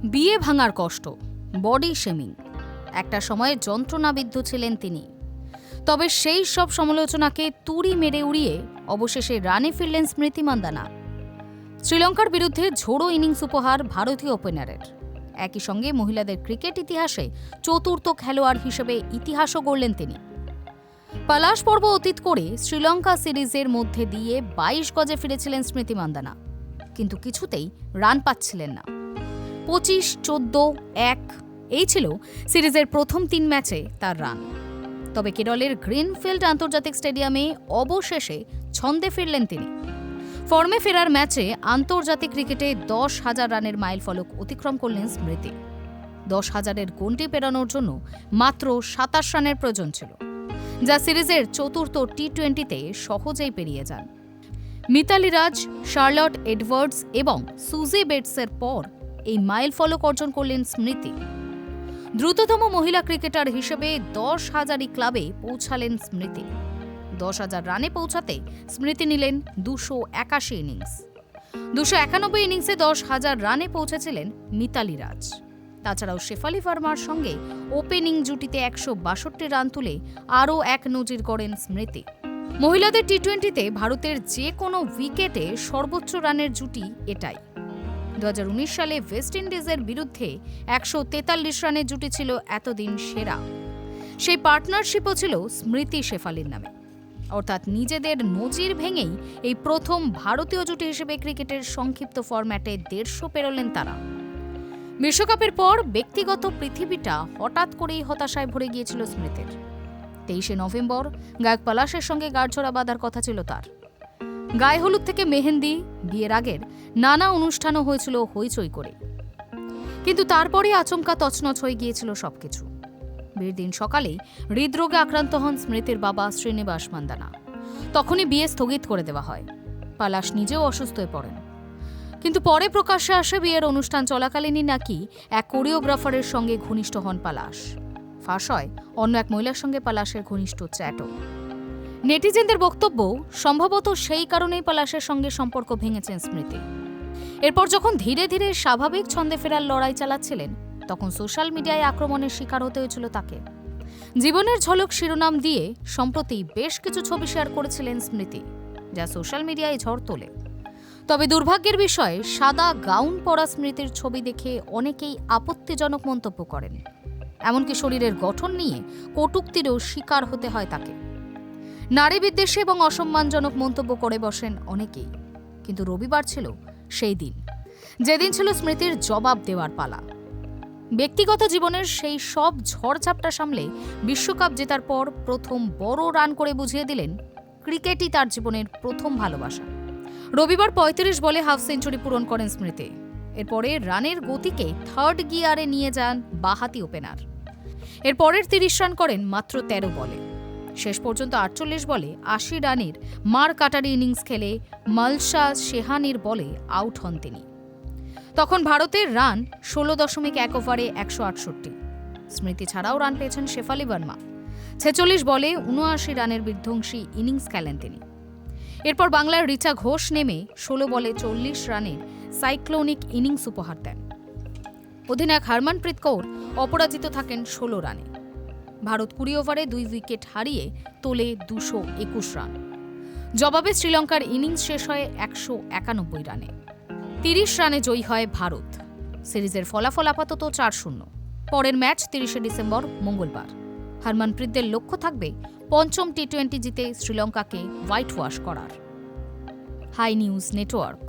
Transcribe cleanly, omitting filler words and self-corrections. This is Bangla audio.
বিয়ে ভাঙার কষ্ট, বডি শেমিং, একটা সময়ে যন্ত্রণাবিদ্ধ ছিলেন তিনি। তবে সেই সব সমালোচনাকে তুড়ি মেরে উড়িয়ে অবশেষে রানে ফিরলেন স্মৃতি মান্দানা। শ্রীলঙ্কার বিরুদ্ধে ঝোড়ো ইনিংস উপহার ভারতীয় ওপেনারের। একই সঙ্গে মহিলাদের ক্রিকেট ইতিহাসে চতুর্থ খেলোয়াড় হিসেবে ইতিহাসও গড়লেন তিনি। পলাশ পর্ব অতীত করে শ্রীলঙ্কা সিরিজের মধ্যে দিয়ে 22 গজে ফিরেছিলেন স্মৃতি মান্দানা, কিন্তু কিছুতেই রান পাচ্ছিলেন না। 25, 14, 1 এই ছিল সিরিজের প্রথম 3 ম্যাচে তার রান। তবে কেরলের গ্রিনফিল্ড আন্তর্জাতিক স্টেডিয়ামে অবশেষে ছন্দে ফিরলেন তিনি। ফর্মে ফেরার ম্যাচে আন্তর্জাতিক ক্রিকেটে 10,000 রানের মাইলফলক অতিক্রম করলেন স্মৃতি। 10,000-এর গণ্ডি পেরানোর জন্য মাত্র 27 রানের প্রয়োজন ছিল, যা সিরিজের চতুর্থ টি-20-তে সহজেই পেরিয়ে যান। মিতালি রাজ, শার্লট এডওয়ার্ডস এবং সুজি বেটসের পর এই মাইলফলক অর্জন করলেন স্মৃতি। দ্রুততম মহিলা ক্রিকেটার হিসেবে 10,000 ক্লাবে পৌঁছালেন স্মৃতি। 10,000 রানে পৌঁছাতে স্মৃতি নিলেন 281 ইনিংস। 291 ইনিংসে 10,000 রানে পৌঁছেছিলেন মিতালি রাজ। তাছাড়াও শেফালি ভার্মার সঙ্গে ওপেনিং জুটিতে 162 রান তুলে আরও এক নজির গড়েন স্মৃতি। মহিলাদের টি-20-তে ভারতের যে কোনো উইকেটে সর্বোচ্চ রানের জুটি এটাই। 2019 সালে ওয়েস্ট ইন্ডিজের বিরুদ্ধে 143 রানের জুটি ছিল এতদিন সেরা। সেই পার্টনারশিপও ছিল স্মৃতি শেফালির নামে। অর্থাৎ নিজেদের নজির ভেঙেই এই প্রথম ভারতীয় জুটি হিসেবে ক্রিকেটের সংক্ষিপ্ত ফরম্যাটে 150 পেরোলেন তারা। বিশ্বকাপের পর ব্যক্তিগত পৃথিবীটা হঠাৎ করেই হতাশায় ভরে গিয়েছিল স্মৃতির। 23 নভেম্বর গায়ক পলাশের সঙ্গে গাঁটছড়া বাঁধার কথা ছিল তার। গায়ে হলুদ থেকে মেহেন্দি, বিয়ের আগের নানা অনুষ্ঠানও হয়েছিল হইচই করে। কিন্তু তারপরে আচমকা তছনছ হয়ে গিয়েছিল সবকিছু। বিয়ের দিন সকালেই হৃদরোগে আক্রান্ত হন স্মৃতির বাবা শ্রীনিবাস মান্দানা। তখনই বিয়ে স্থগিত করে দেওয়া হয়। পলাশ নিজেও অসুস্থ হয়ে পড়েন। কিন্তু পরে প্রকাশ্যে আসে বিয়ের অনুষ্ঠান চলাকালীনই নাকি এক কোরিওগ্রাফারের সঙ্গে ঘনিষ্ঠ হন পলাশ। ফাঁস হয় অন্য এক মহিলার সঙ্গে পলাশের ঘনিষ্ঠ চ্যাটও। নেটিজেনদের বক্তব্য, সম্ভবত সেই কারণেই পলাশের সঙ্গে সম্পর্ক ভেঙেছেন স্মৃতি। এরপর যখন ধীরে ধীরে স্বাভাবিক ছন্দে ফেরার লড়াই চালাচ্ছিলেন, তখন সোশ্যাল মিডিয়ায় আক্রমণের শিকার হতে হয়েছিল তাকে। জীবনের ঝলক শিরোনাম দিয়ে সম্প্রতি বেশ কিছু ছবি শেয়ার করেছিলেন স্মৃতি, যা সোশ্যাল মিডিয়ায় ঝড় তোলে। তবে দুর্ভাগ্যের বিষয়, সাদা গাউন পরা স্মৃতির ছবি দেখে অনেকেই আপত্তিজনক মন্তব্য করেন। এমনকি শরীরের গঠন নিয়ে কটূক্তিরও শিকার হতে হয় তাকে। নারী বিদ্বেষী এবং অসম্মানজনক মন্তব্য করে বসেন অনেকেই। কিন্তু রবিবার ছিল সেই দিন, যেদিন ছিল স্মৃতির জবাব দেওয়ার পালা। ব্যক্তিগত জীবনের সেই সব ঝড়ঝাপটা সামলে বিশ্বকাপ জেতার পর প্রথম বড় রান করে বুঝিয়ে দিলেন ক্রিকেটই তার জীবনের প্রথম ভালোবাসা। রবিবার 35 বলে হাফ সেঞ্চুরি পূরণ করেন স্মৃতি। এরপরে রানের গতিকে থার্ড গিয়ারে নিয়ে যান বাঁহাতি ওপেনার। এরপরের 30 রান করেন মাত্র 13 বলে। শেষ পর্যন্ত 48 বলে 80 রানের মার কাটারি ইনিংস খেলে মালশা শেহানির বলে আউট হন তিনি। তখন ভারতের রান 16.1 ওভারে 168। স্মৃতি ছাড়াও রান পেয়েছেন শেফালি ভার্মা। 46 বলে 79 রানের বিধ্বংসী ইনিংস খেলেন তিনি। এরপর বাংলার রিচা ঘোষ নেমে 16 বলে 40 রানের সাইক্লোনিক ইনিংস উপহার দেন। অধিনায়ক হরমনপ্রীত কৌর অপরাজিত থাকেন 16 রানে। ভারত 20 ওভারে 2 উইকেট হারিয়ে তোলে 221 রান। জবাবে শ্রীলঙ্কার ইনিংস শেষ হয় 191 রানে। 30 রানে জয়ী হয় ভারত। সিরিজের ফলাফল আপাতত 4-0। পরের ম্যাচ 30 ডিসেম্বর মঙ্গলবার। হরমনপ্রীতদের লক্ষ্য থাকবে পঞ্চম টি-20 জিতে শ্রীলঙ্কাকে হোয়াইট ওয়াশ করার। Hi news network.